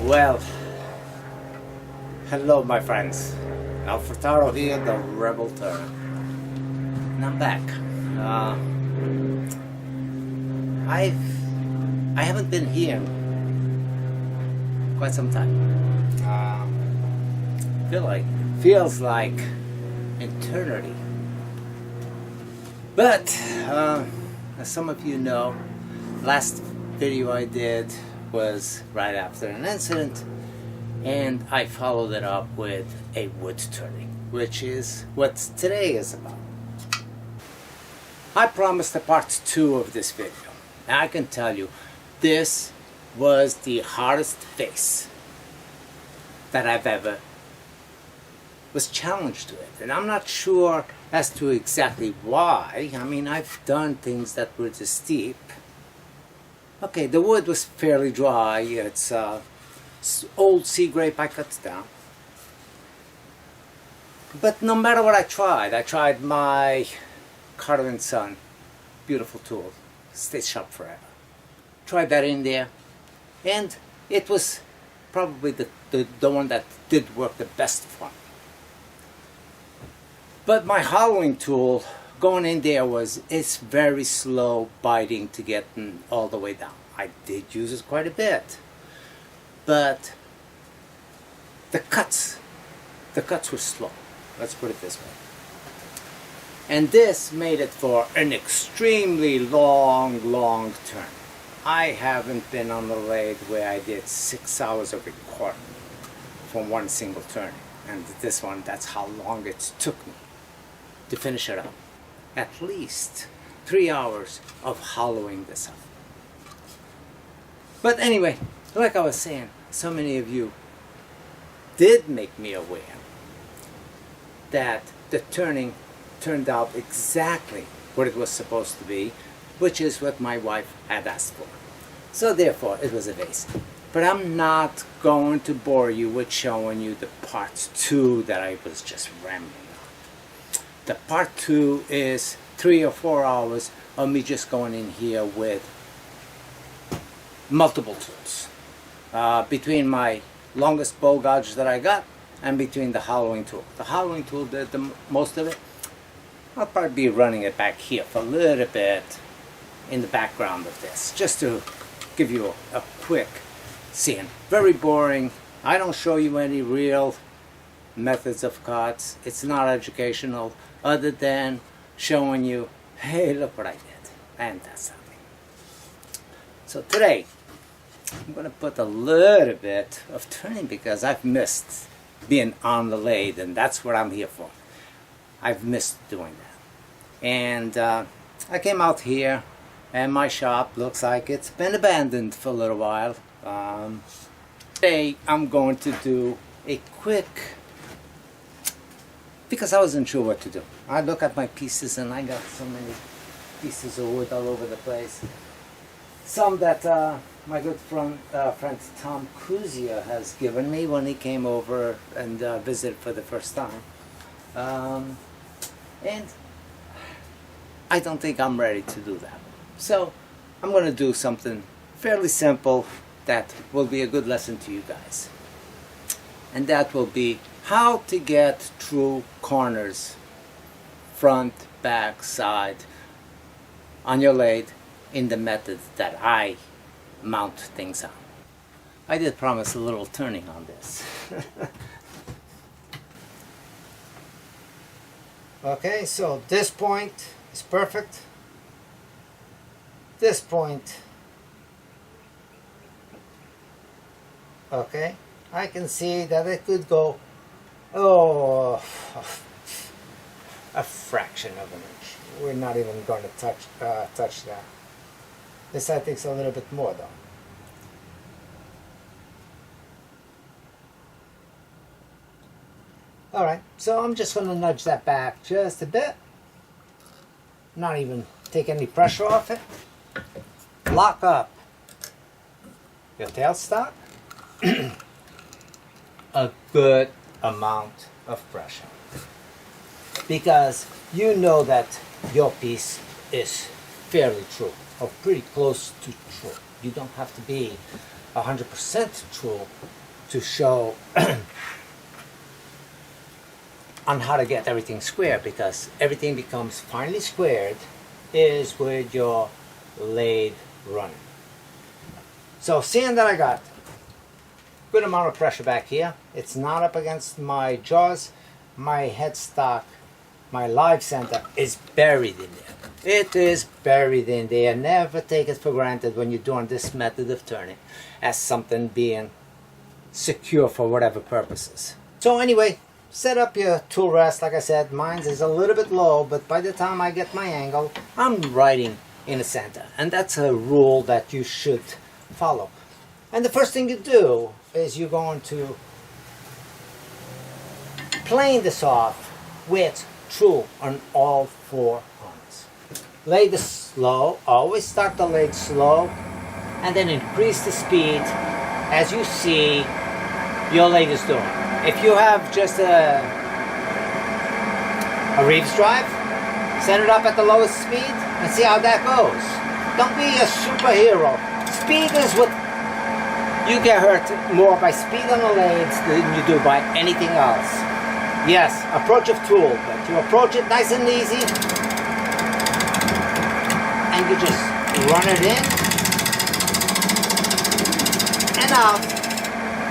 Well, hello my friends. Furtado here, the Rebel Turner. And I'm back. I haven't been here in quite some time. Feels like eternity. But as some of you know, last video I did was right after an incident, and I followed it up with a wood turning, which is what today is about. I promised a part 2 of this video, and I can tell you this was the hardest face that I've ever was challenged with, and I'm not sure as to exactly why. I mean, I've done things that were just steep. Okay, the wood was fairly dry. It's old sea grape I cut down. But no matter what I tried my Carter & Son, beautiful tool, stays sharp forever. Tried that in there, and it was probably the one that did work the best for me. But my hollowing tool, going in there, it's very slow biting to get all the way down. I did use it quite a bit, but the cuts were slow. Let's put it this way. And this made it for an extremely long turn. I haven't been on the lathe where I did 6 hours of recording from one single turn, and this one, that's how long it took me to finish it up. At least 3 hours of hollowing this up. But anyway, like I was saying, so many of you did make me aware that the turning turned out exactly what it was supposed to be, which is what my wife had asked for. So therefore, it was a vase. But I'm not going to bore you with showing you the part 2 that I was just rambling on. The part 2 is 3 or 4 hours of me just going in here with multiple tools. Between my longest bow gouge that I got and between the hollowing tool. The hollowing tool did the most of it. I'll probably be running it back here for a little bit in the background of this, just to give you a quick scene. Very boring. I don't show you any real methods of cuts. It's not educational, other than showing you, hey, look what I did, and that's something. So today I'm going to put a little bit of turning because I've missed being on the lathe, and that's what I'm here for. I've missed doing that. And I came out here, and my shop looks like it's been abandoned for a little while. Today I'm going to do a quick, because I wasn't sure what to do. I look at my pieces and I got so many pieces of wood all over the place. Some that my good friend Tom Kuzia has given me when he came over and visited for the first time. And I don't think I'm ready to do that. So I'm going to do something fairly simple that will be a good lesson to you guys. And that will be how to get true corners, front, back, side, on your lathe in the method that I mount things on. I did promise a little turning on this. Okay, so this point is perfect. This point, okay, I can see that it could go, oh, a fraction of an inch. We're not even going to touch that. This I think is a little bit more though. Alright, so I'm just going to nudge that back just a bit. Not even take any pressure off it. Lock up your tailstock. A good amount of pressure. Because you know that your piece is fairly true, or pretty close to true. You don't have to be 100% tool to show on how to get everything square, because everything becomes finely squared is with your lathe running. So seeing that I got good amount of pressure back here, it's not up against my jaws, my headstock, my live center is buried in there. It is buried in there. Never take it for granted when you're doing this method of turning as something being secure for whatever purposes. So anyway, set up your tool rest. Like I said, mine is a little bit low, but by the time I get my angle, I'm riding in the center. And that's a rule that you should follow. And the first thing you do is you're going to plane this off with true on all four corners. Lathe is slow, always start the lathe slow, and then increase the speed as you see your lathe is doing. If you have just a Reeves drive, set it up at the lowest speed and see how that goes. Don't be a superhero. Speed is what you get hurt more by speed on the lathes than you do by anything else. Yes, approach of tool, but you approach it nice and easy, and you just run it in and out,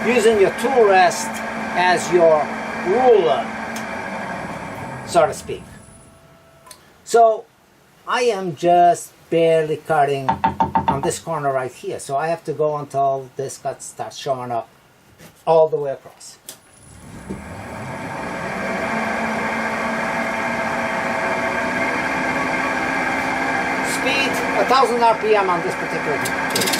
using your tool rest as your ruler, so to speak. So I am just barely cutting on this corner right here, so I have to go until this cut starts showing up all the way across. Speed 1000 RPM on this particular case.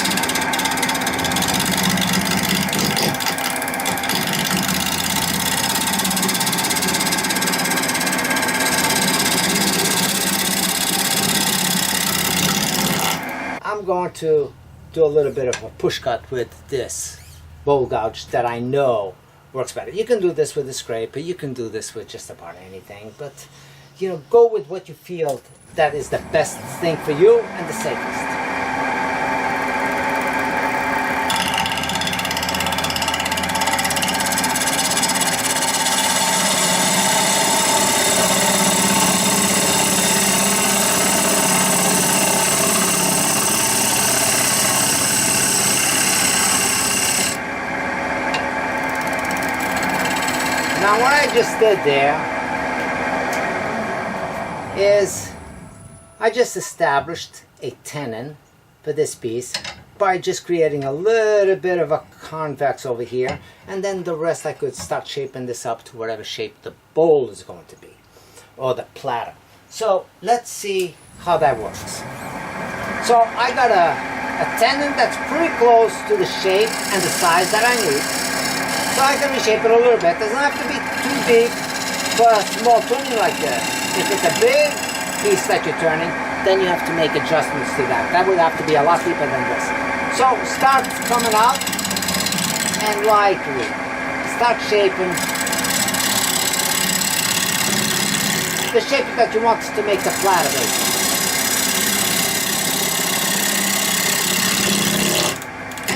I'm going to do a little bit of a push cut with this bowl gouge that I know works better. You can do this with a scraper, you can do this with just about anything, but you know, go with what you feel that is the best thing for you and the safest. Now what I just did there is I just established a tenon for this piece by just creating a little bit of a convex over here, and then the rest I could start shaping this up to whatever shape the bowl is going to be, or the platter. So let's see how that works. So I got a tenon that's pretty close to the shape and the size that I need. So I can reshape it a little bit. It doesn't have to be too big for a small tuning like this. If it's a big piece that you're turning, then you have to make adjustments to that. That would have to be a lot deeper than this. So start coming out and lightly start shaping the shape that you want to make the platter basically.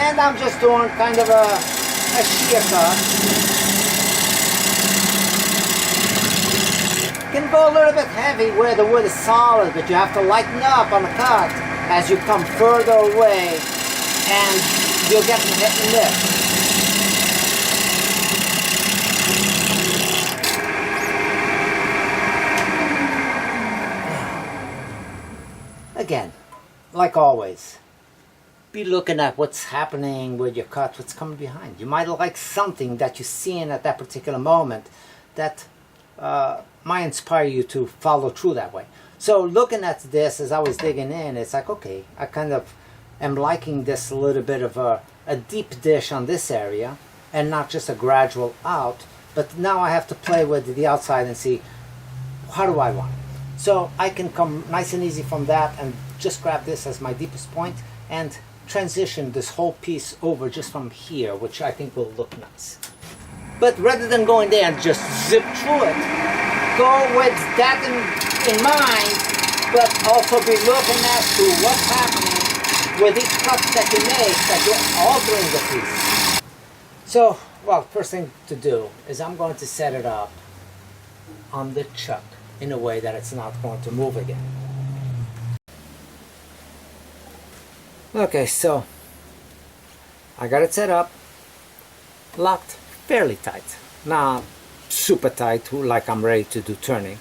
And I'm just doing kind of a shear cut. You can go a little bit heavy where the wood is solid, but you have to lighten up on the cut as you come further away, and you'll get the hit and miss. Again, like always, be looking at what's happening with your cut, what's coming behind. You might like something that you're seeing at that particular moment that might inspire you to follow through that way. So looking at this as I was digging in, it's like, okay, I kind of am liking this a little bit of a deep dish on this area and not just a gradual out, but now I have to play with the outside and see how do I want it. So I can come nice and easy from that and just grab this as my deepest point and transition this whole piece over just from here, which I think will look nice. But rather than going there and just zip through it, go with that in mind, but also be looking as to what's happening with each cut that you make that you're altering the piece. So, well, first thing to do is I'm going to set it up on the chuck in a way that it's not going to move again. Okay, so I got it set up, locked fairly tight. Not super tight, like I'm ready to do turning.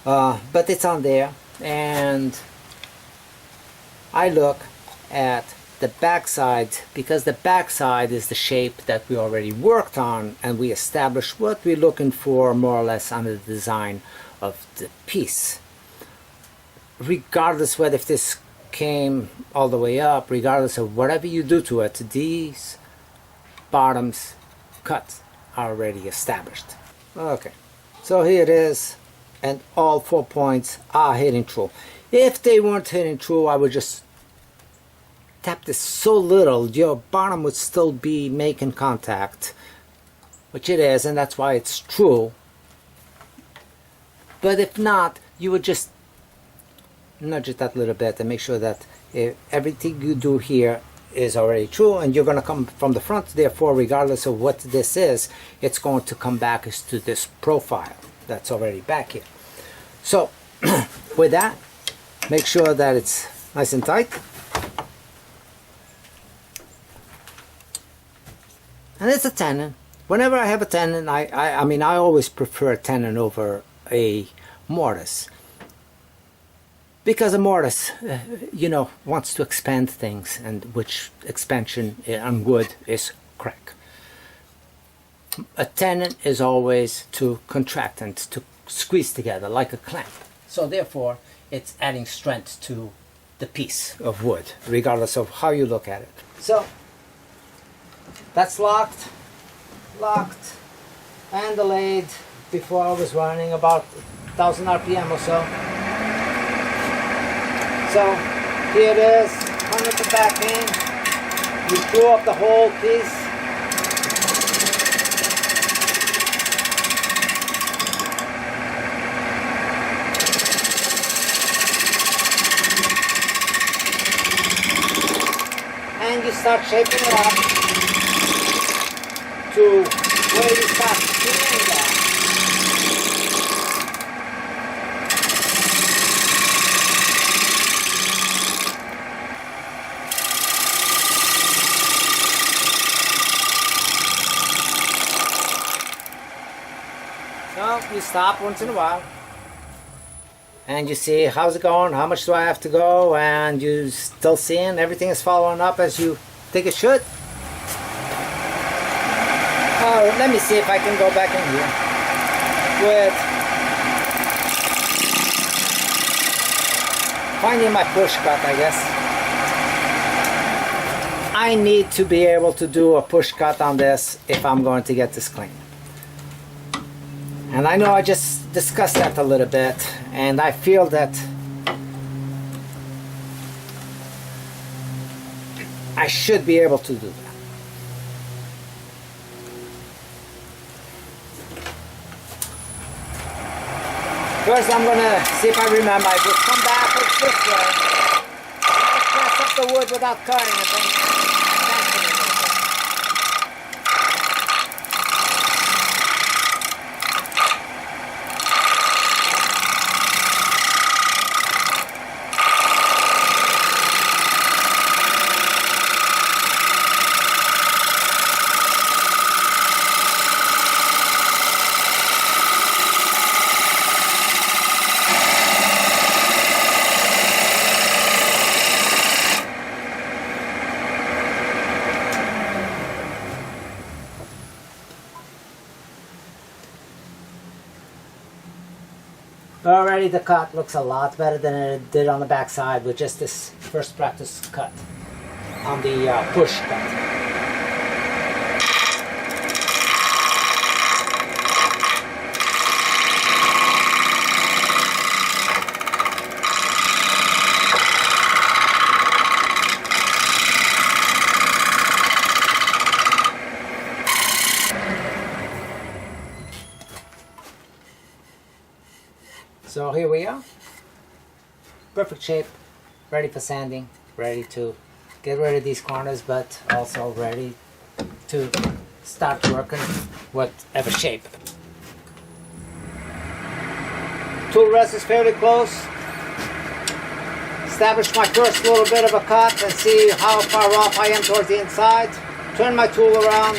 But it's on there, and I look at the back side, because the back side is the shape that we already worked on, and we established what we're looking for more or less on the design of the piece. Regardless whether if this came all the way up, regardless of whatever you do to it, these bottoms cuts are already established. Okay, so here it is, and all 4 points are hitting true. If they weren't hitting true, I would just tap this so little, your bottom would still be making contact, which it is, and that's why it's true. But if not, you would just nudge it that little bit and make sure that everything you do here is already true, and you're going to come from the front. Therefore, regardless of what this is, it's going to come back as to this profile that's already back here. So with that, make sure that it's nice and tight. And it's a tenon. Whenever I have a tenon, I mean, I always prefer a tenon over a mortise. Because a mortise, you know, wants to expand things, and which expansion on wood is crack. A tenon is always to contract and to squeeze together like a clamp. So therefore, it's adding strength to the piece of wood, regardless of how you look at it. So that's locked, and the lathe before I was running about 1000 RPM or so. So here it is, come at the back in, you screw up the whole piece. And you start shaping it up to where you start seeing that. So you stop once in a while and you see how's it going, how much do I have to go, and you still seeing everything is following up as you think it should. Oh, let me see if I can go back in here with finding my push cut, I guess. I need to be able to do a push cut on this if I'm going to get this clean. And I know I just discussed that a little bit, and I feel that I should be able to do that. First I'm going to see if I remember. I will come backwards this way. I'll press up the wood without cutting it. Already the cut looks a lot better than it did on the back side with just this first practice cut on the push cut. So here we are, perfect shape, ready for sanding, ready to get rid of these corners, but also ready to start working whatever shape. Tool rest is fairly close. Establish my first little bit of a cut and see how far off I am towards the inside. Turn my tool around.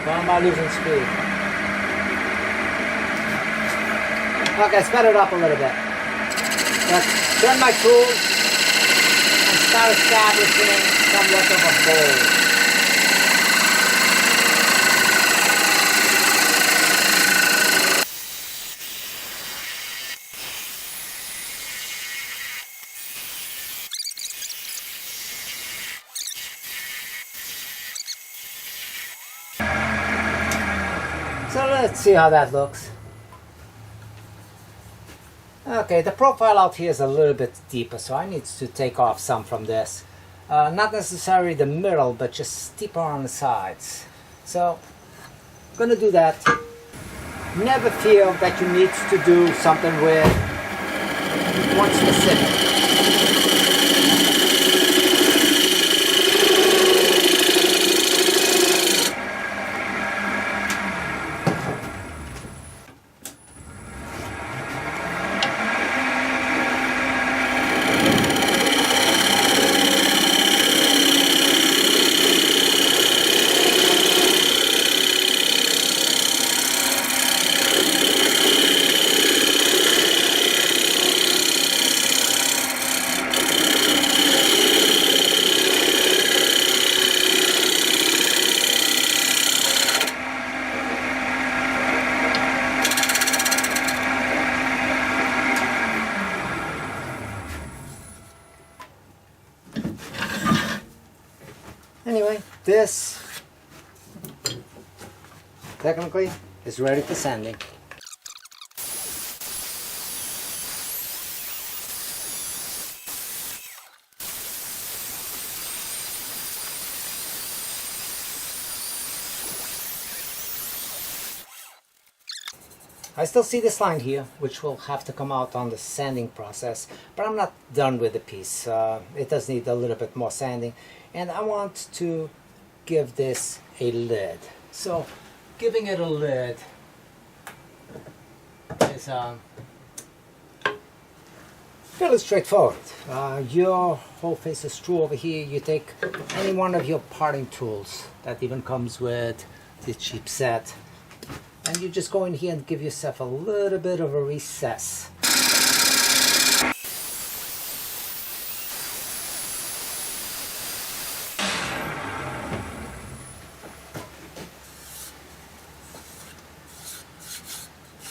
Why am I losing speed? Okay, sped it up a little bit. Let's turn my tool and start establishing somewhat of a bowl. So let's see how that looks. Okay, the profile out here is a little bit deeper, so I need to take off some from this. Not necessarily the middle, but just steeper on the sides. So, I'm going to do that. Never feel that you need to do something with one specific. Anyway, this technically is ready for sanding. I still see this line here, which will have to come out on the sanding process, but I'm not done with the piece. It does need a little bit more sanding, and I want to give this a lid. So, giving it a lid is fairly straightforward. Your hole face is true over here. You take any one of your parting tools that even comes with the cheap set, and you just go in here and give yourself a little bit of a recess.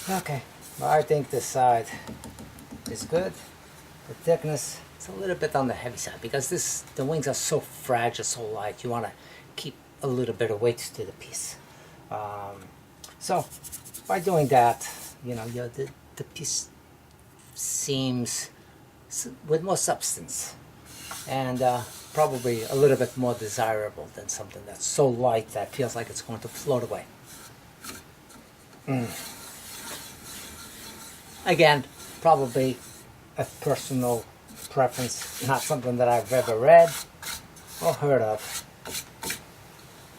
Okay, well, I think this side is good. The thickness is a little bit on the heavy side because the wings are so fragile, so light. You want to keep a little bit of weight to the piece. So by doing that, you know, the piece seems with more substance and probably a little bit more desirable than something that's so light that feels like it's going to float away. Again, probably a personal preference, not something that I've ever read or heard of.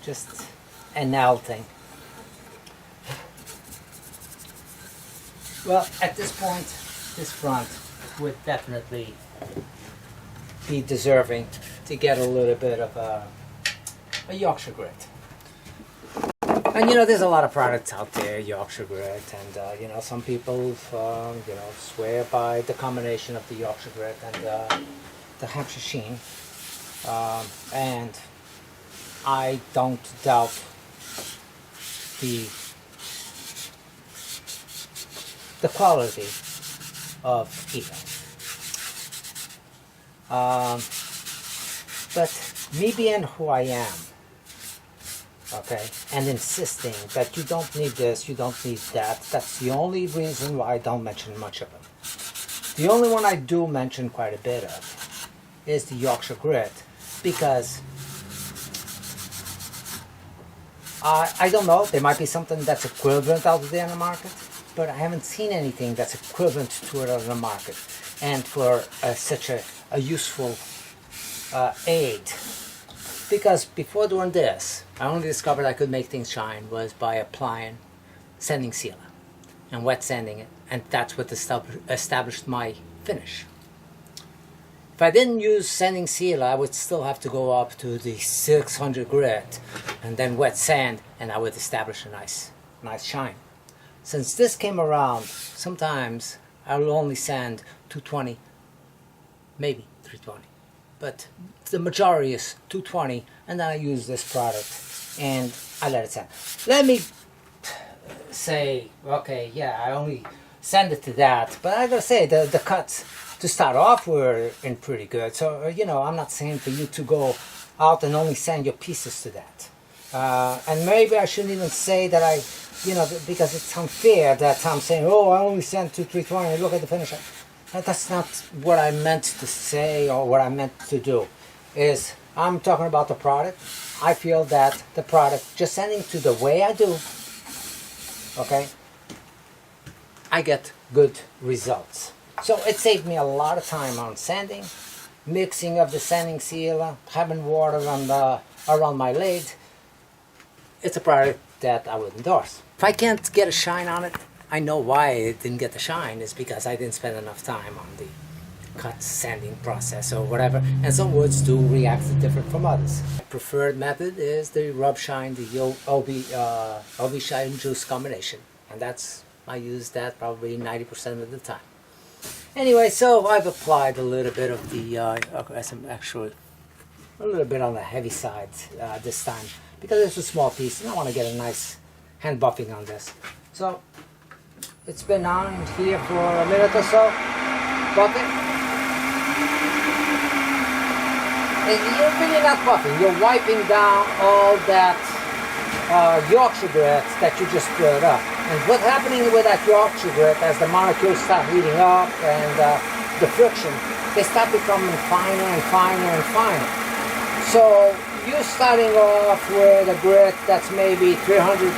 Just a now thing. Well, at this point, this front would definitely be deserving to get a little bit of a Yorkshire grit. And you know, there's a lot of products out there, Yorkshire grit, and you know, some people you know, swear by the combination of the Yorkshire grit and the Hampshire sheen, and I don't doubt the quality of either. But me being who I am, okay, and insisting that you don't need this, you don't need that, that's the only reason why I don't mention much of them. The only one I do mention quite a bit of is the Yorkshire grit, because I don't know, there might be something that's equivalent out there in the market, but I haven't seen anything that's equivalent to it on the market. and for such a useful aid. Because before doing this, I only discovered I could make things shine was by applying sanding sealer and wet sanding it, and that's what established my finish. If I didn't use sanding sealer, I would still have to go up to the 600 grit and then wet sand, and I would establish a nice shine. Since this came around, sometimes I will only sand 220, maybe 320, but the majority is 220, and then I use this product and I let it sand. Let me say, okay, yeah, I only send it to that, but I gotta say the cuts to start off were in pretty good. So you know, I'm not saying for you to go out and only send your pieces to that. And maybe I shouldn't even say that I, you know, because it's unfair that I'm saying, oh, I only sent to 320. Look at the finish. That's not what I meant to say or what I meant to do. Is I'm talking about the product. I feel that the product, just sending to the way I do, okay, I get good results. So it saved me a lot of time on sanding, mixing of the sanding sealer, having water around my lathe. It's a product that I would endorse. If I can't get a shine on it, I know why it didn't get the shine. Is because I didn't spend enough time on the cut sanding process or whatever, and some woods do react different from others. My preferred method is the rub shine, the OB shine juice combination, and I use that probably 90% of the time. Anyway, so I've applied a little bit of the actually a little bit on the heavy side this time because it's a small piece and I want to get a nice hand buffing on this. So it's been on here for a minute or so, buffing. And you're really not buffing, you're wiping down all that Yorkshire grit that you just stirred up. And what's happening with that Yorkshire grit as the molecules start heating up and the friction, they start becoming finer and finer and finer. So you're starting off with a grit that's maybe 300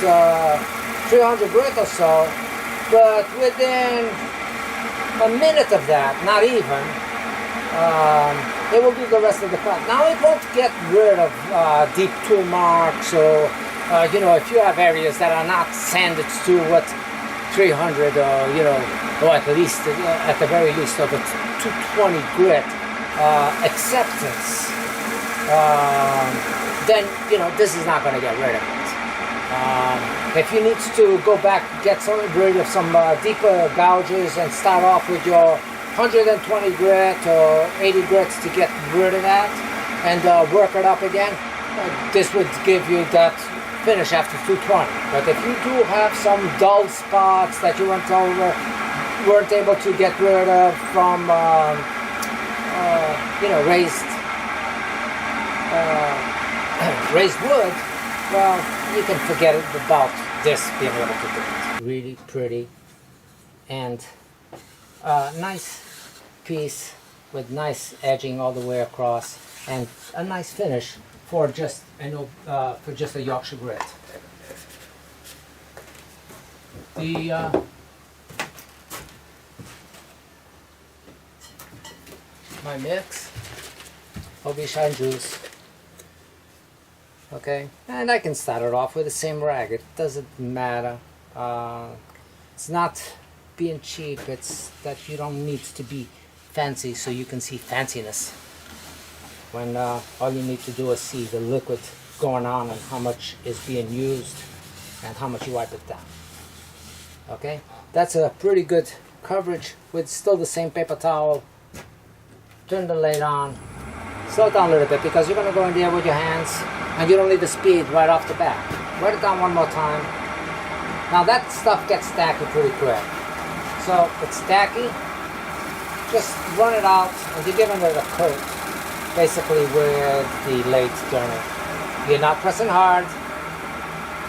grit or so, but within a minute of that, not even, it will do the rest of the cut. Now it won't get rid of deep tool marks or, you know, if you have areas that are not sanded to what 300 you know, or at least, at the very least of a 220 grit acceptance, then, you know, this is not going to get rid of it. If you need to go back, get rid of some deeper gouges and start off with your 120 grit or 80 grits to get rid of that and work it up again, this would give you that finish after 220. But if you do have some dull spots that you weren't able to get rid of from you know, raised wood, well, you can forget about this being able to do it. Really pretty and nice piece with nice edging all the way across and a nice finish for just a Yorkshire grit. My mix, OB shine juice. Okay, and I can start it off with the same rag. It doesn't matter. It's not being cheap. It's that you don't need to be fancy so you can see fanciness. When all you need to do is see the liquid going on and how much is being used and how much you wipe it down. Okay, that's a pretty good coverage with still the same paper towel. Turn the lid on. Slow it down a little bit because you're going to go in there with your hands and you don't need the speed right off the bat. Wet it down one more time. Now that stuff gets tacky pretty quick. So it's tacky. Just run it out and you're giving it a coat, basically with the lathe turner. You're not pressing hard,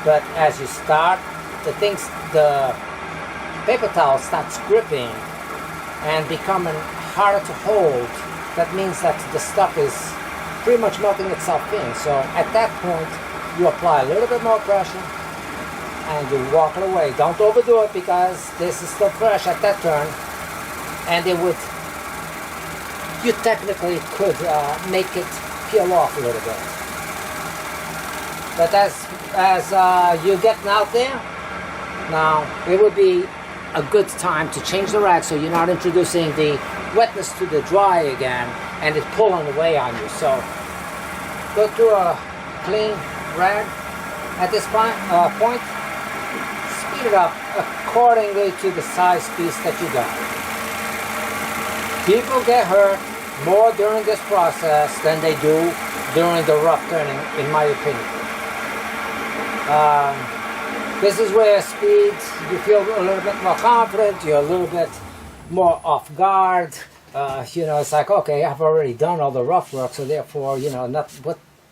but as you start, the paper towel starts gripping and becoming harder to hold. That means that the stuff is pretty much melting itself in. So at that point, you apply a little bit more pressure and you walk it away. Don't overdo it because this is still fresh at that turn, and it would you technically could make it peel off a little bit. But as you're getting out there, now it would be a good time to change the rag so you're not introducing the wetness to the dry again and it's pulling away on you. So go to a clean rag at this point, speed it up accordingly to the size piece that you got. People get hurt more during this process than they do during the rough turning, in my opinion. This is where speed, you feel a little bit more confident, you're a little bit more off guard. You know, it's like, okay, I've already done all the rough work, so therefore, you know, what's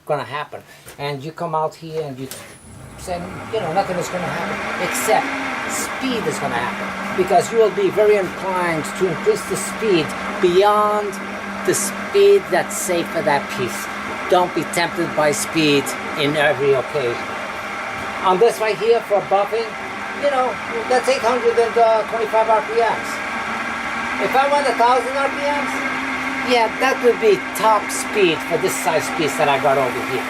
going to happen? And you come out here and you say, you know, nothing is going to happen, except speed is going to happen. Because you will be very inclined to increase the speed beyond the speed that's safe for that piece. Don't be tempted by speed in every occasion. On this right here for buffing, you know, that's 825 RPMs. If I went 1,000 RPMs, yeah, that would be top speed for this size piece that I got over here.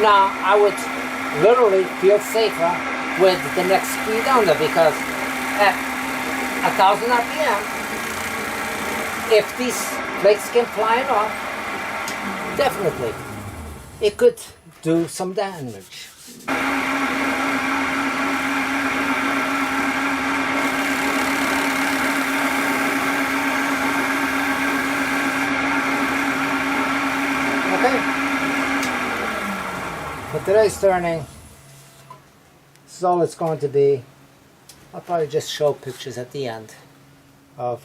Now, I would literally feel safer with the next speed under, because at 1,000 RPM, if these flakes came flying off, definitely it could do some damage. Okay, for today's turning, this is all it's going to be. I'll probably just show pictures at the end of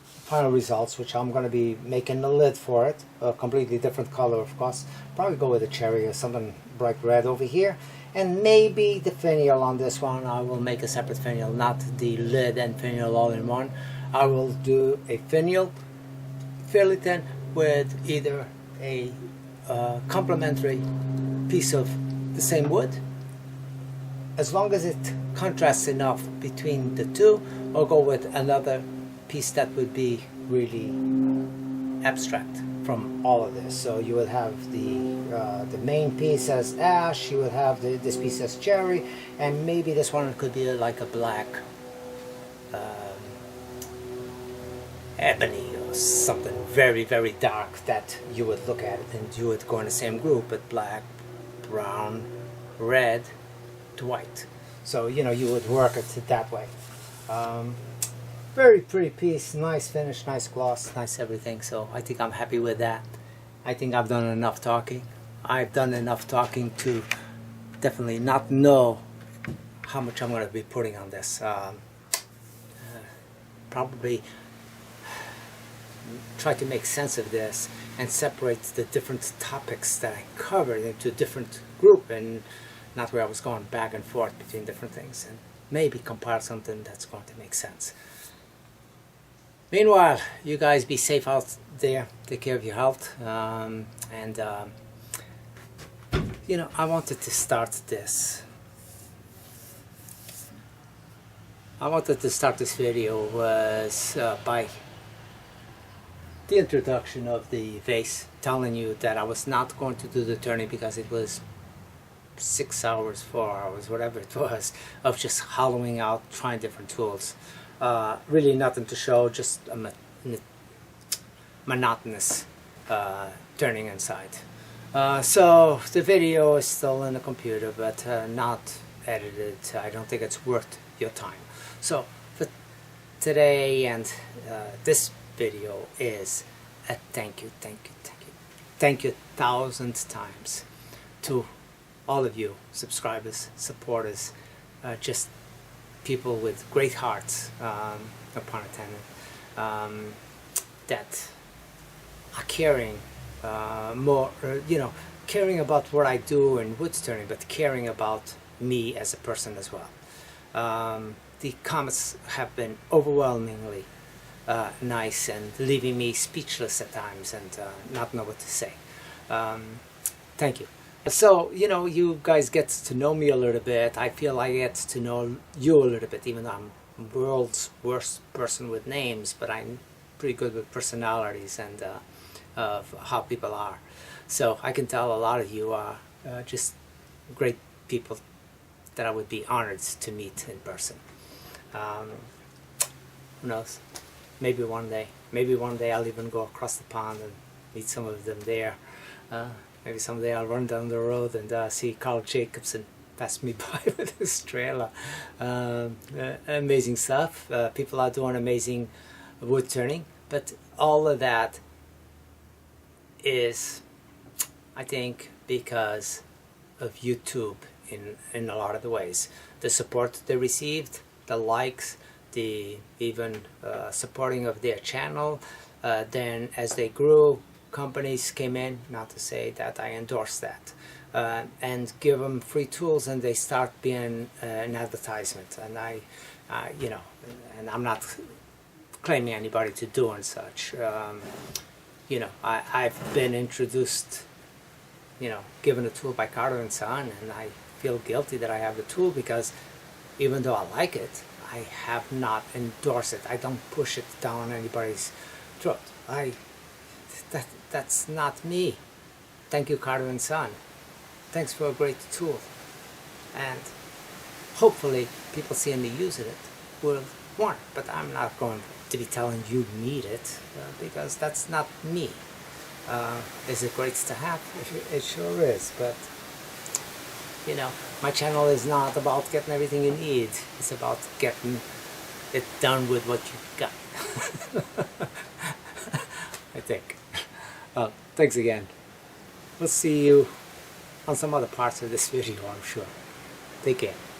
final results, which I'm going to be making the lid for it, a completely different color, of course. Probably go with a cherry or something bright red over here, and maybe the finial on this one. I will make a separate finial, not the lid and finial all in one. I will do a finial fairly thin with either a complementary piece of the same wood, as long as it contrasts enough between the two, or go with another piece that would be really abstract from all of this. So you would have the main piece as ash, you would have this piece as cherry, and maybe this one could be like a black ebony or something very, very dark that you would look at it and you would go in the same group, but black, brown, red to white. So, you know, you would work it that way. Very pretty piece, nice finish, nice gloss, nice everything. So I think I'm happy with that. I think I've done enough talking. I've done enough talking to definitely not know how much I'm going to be putting on this. Probably try to make sense of this and separate the different topics that I covered into a different group, and not where I was going back and forth between different things, and maybe compile something that's going to make sense. Meanwhile, you guys be safe out there, take care of your health, you know, I wanted to start this. I wanted to start this video was by the introduction of the vase, telling you that I was not going to do the turning because it was 6 hours, 4 hours, whatever it was, of just hollowing out, trying different tools. Really nothing to show, just a monotonous turning inside. So the video is still in the computer, but not edited. I don't think it's worth your time. So for today and this video is a thank you 1,000 times to all of you subscribers, supporters, just people with great hearts, no pun intended, that are caring more, you know, caring about what I do in wood turning, but caring about me as a person as well. The comments have been overwhelmingly nice and leaving me speechless at times and not know what to say. Thank you. So, you know, you guys get to know me a little bit. I feel I get to know you a little bit, even though I'm the world's worst person with names, but I pretty good with personalities and of how people are. So I can tell a lot of you are just great people that I would be honored to meet in person. Who knows? Maybe one day I'll even go across the pond and meet some of them there. Maybe someday I'll run down the road and see Carl Jacobson pass me by with his trailer. Amazing stuff. People are doing amazing wood turning, but all of that is, I think, because of YouTube in a lot of the ways. The support they received, the likes, the even supporting of their channel. Then as they grew, companies came in, not to say that I endorse that, and give them free tools, and they start being an advertisement. And you know, and I'm not claiming anybody to do and such. You know, I've been introduced, you know, given a tool by Carter and Son, and I feel guilty that I have the tool, because even though I like it, I have not endorsed it. I don't push it down anybody's throat. That's not me. Thank you, Carter and Son. Thanks for a great tool. And hopefully people seeing me using it will want it. But I'm not going to be telling you need it, because that's not me. Is it great to have? It sure is. But, you know, my channel is not about getting everything you need. It's about getting it done with what you got. I think. Well, thanks again. We'll see you on some other parts of this video, I'm sure. Take care.